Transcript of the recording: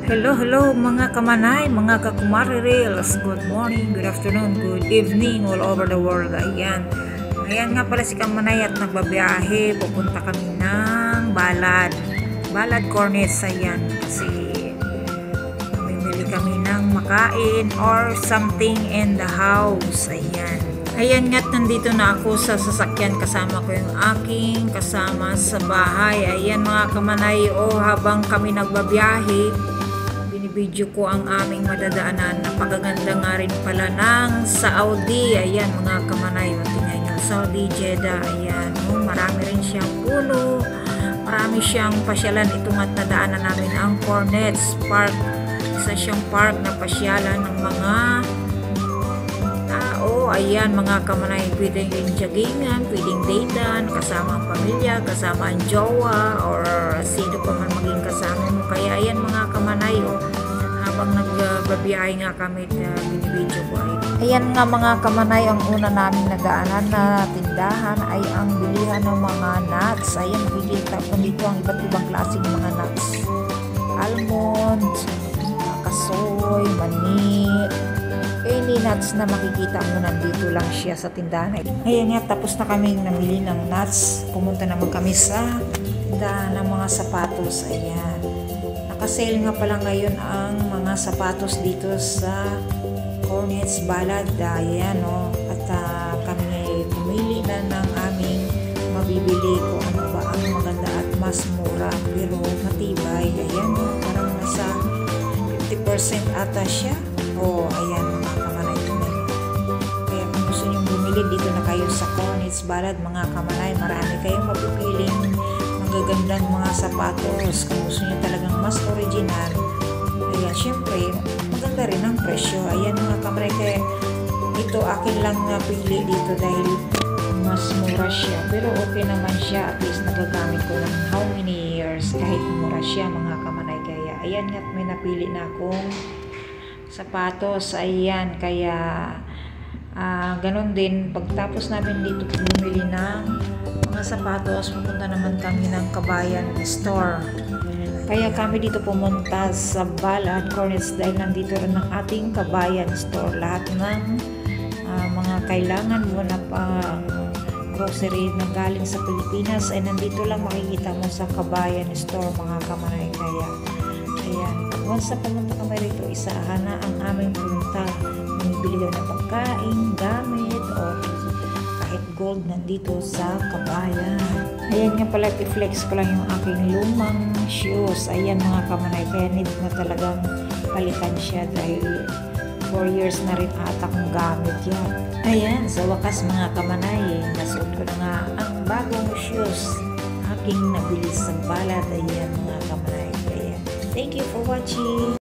Hello, hello mga kamanay, mga kakumaririls. Good morning, good afternoon, good evening all over the world. Ayan nga pala si Kamanay at nagbabiyahe. Pupunta kami ng Balad Cornets. Ayan, kasi mamimili kami ng makain or something in the house. Ayan nga't nandito na ako sa sasakyan, kasama ko yung aking kasama sa bahay. Ayan mga kamanay, habang kami nagbabiyahe, binibidyo ko ang aming madadaanan. Napakaganda nga rin pala ng Saudi. Ayan mga kamanay, tingnan nyo, Saudi Jeddah. Ayan, marami rin siyang puno, marami siyang pasyalan. Ito nga't nadaanan namin ang Cornets Park. Isa siyang park na pasyalan ng mga tao. Ayan mga kamanay, pwedeng yung joggingan, pwedeng datean, kasama ang pamilya, kasama ang jowa, or sino pa man maging kasama mo. Kaya ayan mga kamanay, habang nagbabiyahe nga kami, binibidyo ko. Ayan nga mga kamanay, ang una namin nadaanan na tindahan ay ang bilihan ng mga nuts. Ayan, bibili tapon dito ang iba't ibang klaseng mga nuts. Almonds, kasoy, mani, any nuts na makikita mo, nandito lang siya sa tindahan. Ayan nga, tapos na kami namili ng nuts. Pumunta naman kami sa tindahan ng mga sapatos. Ayan, nakasale nga pala ngayon ang mga sapatos dito sa Cornets Balad. Ayan at kami ay pumili na ng aming mabibili kung ano ba ang maganda at mas mura pero matibay. Ayan parang nasa 50% ata siya. Ayan mga kamanay, kaya kung gusto nyo bumili, dito na kayo sa Cornets Balad mga kamanay. Marami kayong mapipiling magagandang mga sapatos. Kung gusto nyo talagang mas original, ayan, syempre maganda rin ang presyo. Ayan mga kamanay, kaya ito akin lang napili dito dahil mas mura siya, pero okay naman siya. At least nagagamit ko ng how many years kahit mura siya mga kamanay. Kaya ayan nga, may napili na akong sapatos. Ayan, kaya ganun din, pagtapos namin dito bumili ng mga sapatos, pupunta naman kami ng Kabayan Store. Kaya kami dito pumunta sa Balad Cornets dahil nandito rin ang ating Kabayan Store. Lahat ng mga kailangan mo na grocery na galing sa Pilipinas ay nandito lang makikita mo sa Kabayan Store mga kamanay. Kaya ayan, once na pumunta kami rito, isahan na ang aming punta. Bumibili na pagkain, gamit, o kahit gold nandito sa Kabayan. Ayan nga pala, i-flex ko lang yung aking lumang shoes. Ayan mga kamanay, kaya need na talagang palitan siya dahil 4 years na rin ata kong gamit yan. Ayan, sa wakas mga kamanay, nasuot ko na nga ang bagong shoes aking nabili sa Balad. Ayan mga kamanay. Thank you for watching.